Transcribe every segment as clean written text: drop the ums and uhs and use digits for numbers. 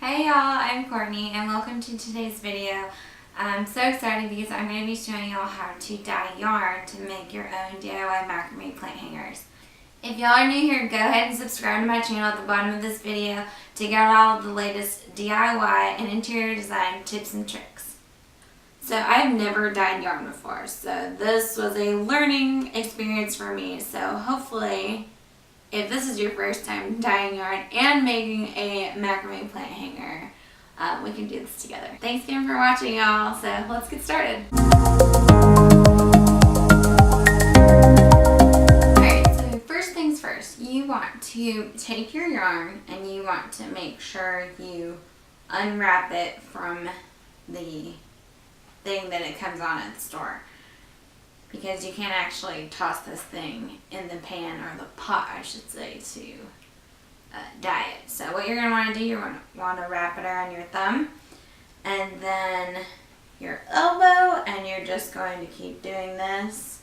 Hey y'all, I'm Courtney and welcome to today's video. I'm so excited because I'm going to be showing y'all how to dye yarn to make your own DIY macrame plant hangers. If y'all are new here, go ahead and subscribe to my channel at the bottom of this video to get all of the latest DIY and interior design tips and tricks. So I've never dyed yarn before, so this was a learning experience for me. So hopefully, if this is your first time dyeing yarn and making a macrame plant hanger, we can do this together. Thanks again for watching, y'all. So let's get started. Alright, so first things first, you want to take your yarn and you want to make sure you unwrap it from the thing that it comes on at the store, because you can't actually toss this thing in the pan, or the pot I should say, to dye it. So what you're going to want to do, you're going to want to wrap it around your thumb and then your elbow, and you're just going to keep doing this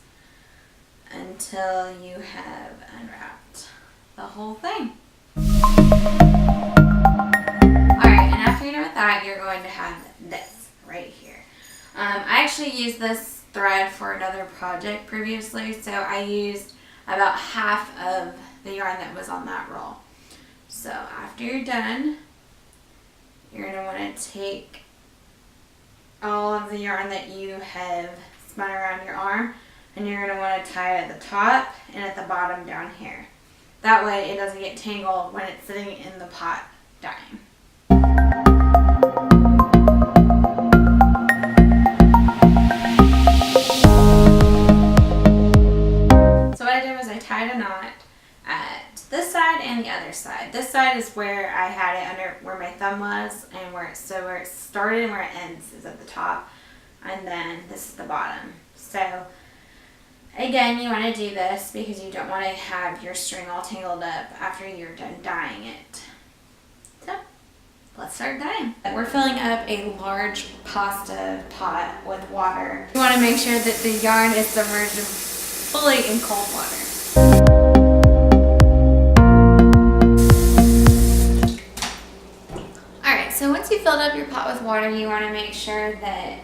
until you have unwrapped the whole thing. Alright, and after you're done with that, you're going to have this right here. I actually used this thread for another project previously, so I used about half of the yarn that was on that roll. So after you're done, you're going to want to take all of the yarn that you have spun around your arm, and you're going to want to tie it at the top and at the bottom down here. That way it doesn't get tangled when it's sitting in the pot dyeing. Tied a knot at this side and the other side. This side is where I had it under where my thumb was, and where it started and where it ends is at the top, and then this is the bottom. So again, you want to do this because you don't want to have your string all tangled up after you're done dyeing it. So let's start dyeing. We're filling up a large pasta pot with water. You want to make sure that the yarn is submerged fully in cold water. Alright, so once you filled up your pot with water, you want to make sure that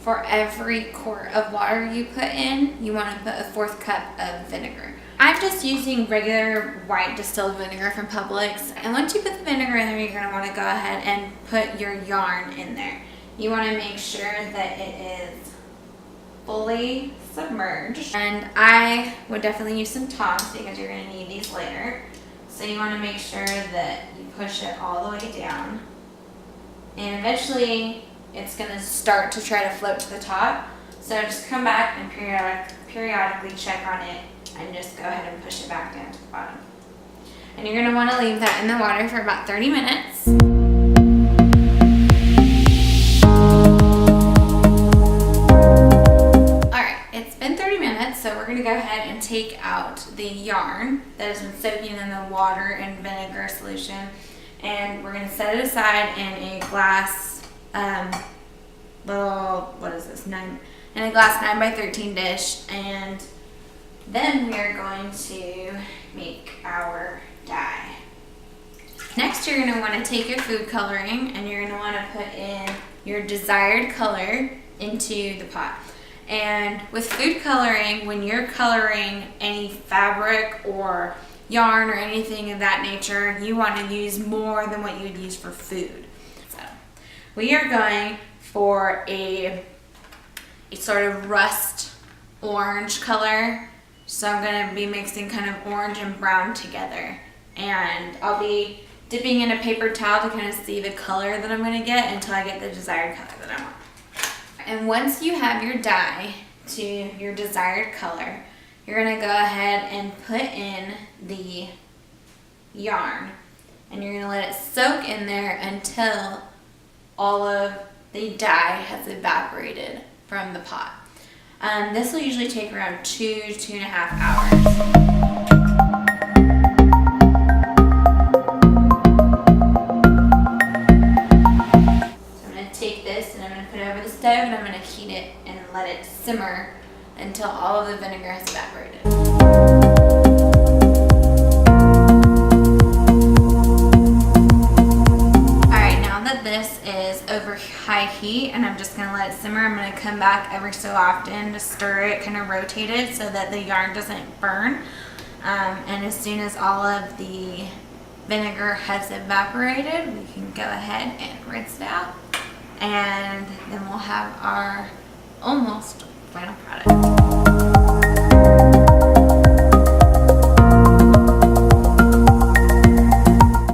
for every quart of water you put in, you want to put a 1/4 cup of vinegar. I'm just using regular white distilled vinegar from Publix, and once you put the vinegar in there, you're going to want to go ahead and put your yarn in there. You want to make sure that it is fully submerged, and I would definitely use some tongs because you're going to need these later. So you want to make sure that you push it all the way down, and eventually it's going to start to try to float to the top. So just come back and periodically check on it and just go ahead and push it back down to the bottom. And you're going to want to leave that in the water for about 30 minutes. So we're going to go ahead and take out the yarn that has been soaking in the water and vinegar solution, and we're going to set it aside in a glass in a glass 9x13 dish, and then we are going to make our dye. Next, you're going to want to take your food coloring, and you're going to want to put in your desired color into the pot. And with food coloring, when you're coloring any fabric or yarn or anything of that nature, you want to use more than what you would use for food. So we are going for a sort of rust orange color. So I'm going to be mixing kind of orange and brown together. And I'll be dipping in a paper towel to kind of see the color that I'm going to get until I get the desired color that I want. And once you have your dye to your desired color, you're going to go ahead and put in the yarn, and you're going to let it soak in there until all of the dye has evaporated from the pot. This will usually take around 2.5 hours. Stove, and I'm going to heat it and let it simmer until all of the vinegar has evaporated. is over high heat, and I'm just gonna let it simmer. I'm gonna come back every so often to stir it, kind of rotate it so that the yarn doesn't burn. And as soon as all of the vinegar has evaporated, we can go ahead and rinse it out, and then we'll have our almost final product.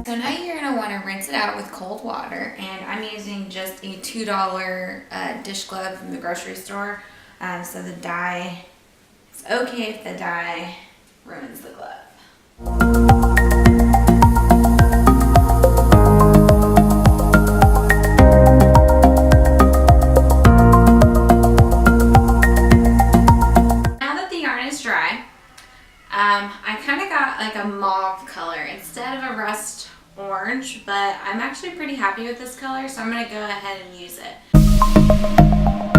So now you're going to want to rinse it out with cold water, and I'm using just a $2 dish glove from the grocery store. So the dye, it's okay if the dye ruins the glove. I kind of got like a mauve color instead of a rust orange, but I'm actually pretty happy with this color, so I'm going to go ahead and use it.